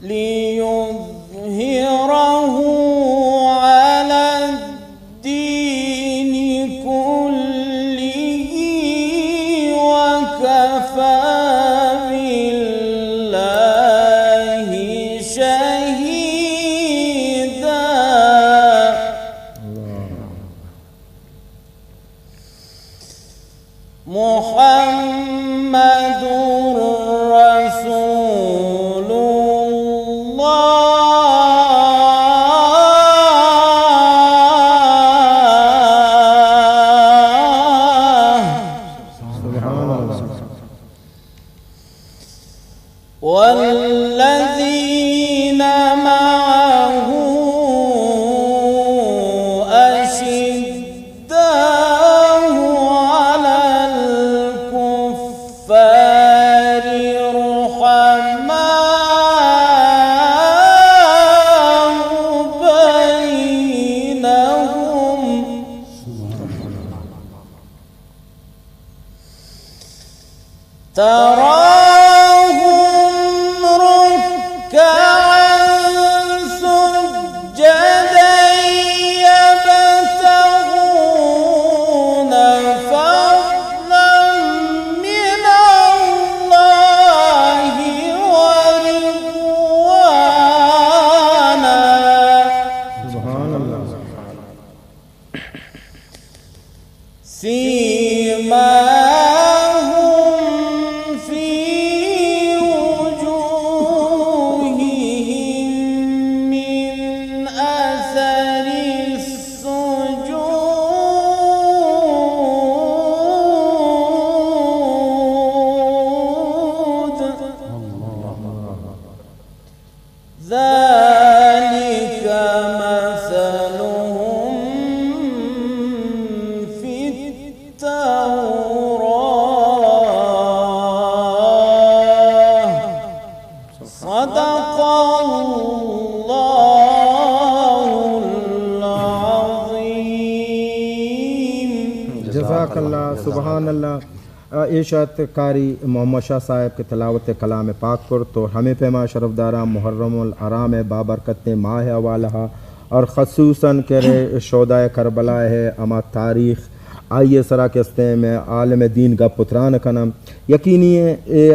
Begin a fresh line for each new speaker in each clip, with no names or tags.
ليظهره على الدين كله وكفى بالله شهيدا. محمد رسول الله والذين معه أشداء على الكفار رحماء بينهم تراهم ركعا سجدا يبتغون فضلا من الله ورضوانا سيماهم في وجوههم من أثر السجود ذلك مثلهم في التوراة صدق الله العظيم.
जज़ाकल्लाह सुबहान अल्लाह। इरशाद कारी मोहम्मद शाह साहब के तलावत कलाम पाक पर तो हमें पैमा शरफदारा मुहर्रमुल हराम बाबरकत माह अवालहा और ख़ुसूसन करे शोदाए करबला है अमा तारीख़ आइए सरा के हस्ते में आलम दीन का पुत्रान कनम यकीनी है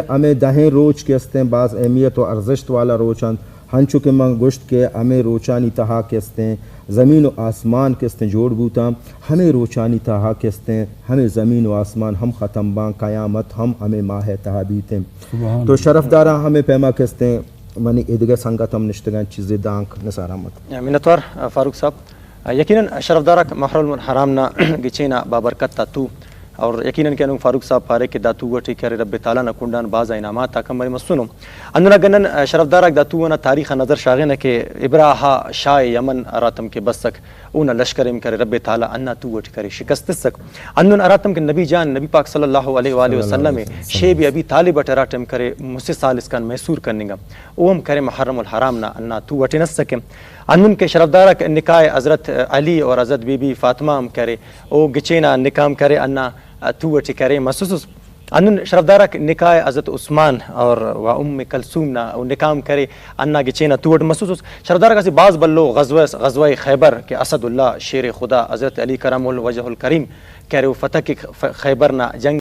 हमें दहें रोज के हस्ते बाज़ अहमियत व अर्जिश्त वाला रोचन हंचु के मंग गुश्त के हमें रोचानी तहा के हस्ते ज़मीन व आसमान के हस्ते जोड़ बूता हमें रोचानी तहा के हस्ते हमें ज़मीन व आसमान हम ख़त्म बां क़यामत हम हमें माह तहा बीते तो शरफदारा हमें पैमा के हस्ते मनी इदगे संगत हम निश्तगन चीज़ें दांक नसार अहमद
मिन्नतवार फारूक साहब यकीनन शरफदारा महरुल हराम ना गिचेना बाबरकत तातू और यकीनन के अनुग फारूक साहब फारे के दातू वठी करे रब ताला न कुंडान बाज़ इनामात ताकमरी मसुनो अंदना गनन शरफदारा दातू व तारीख़ नज़र शागिन के इब्राहा शाह यमन अरातम के बसक उन लश्कर करे रब ताला अन्ना तू वठी करे शिकस्त सक अन्नुन अरातम के नबी जान नबी पाक सल्लल्लाहु अलैहि वसल्लम शेब अबी तालिब अरातम करे मुझसे साल इसका मैसूर करनेगा ओम करे मुहर्रमुल हराम ना अन्ना तू वठी न सके अन्नुन के शरफदारा निकाह हज़रत अली और हज़रत बीबी फातिमा करे ओ गिचेना निकाम करे अन्ना तू वठी करे महसूस अन्नुन शरफदारा निकाह हज़रत उस्मान और व उम्म कलसूम ना निकाम करे अन्ना गिचेना तू वट महसूस शरफदारा का बाज़ बल्लो ग़ज़वा खैबर के असदुल्लाह शेर खुदा हज़रत अली करमुल वजहुल करीम करे फतह के खैबर ना जंग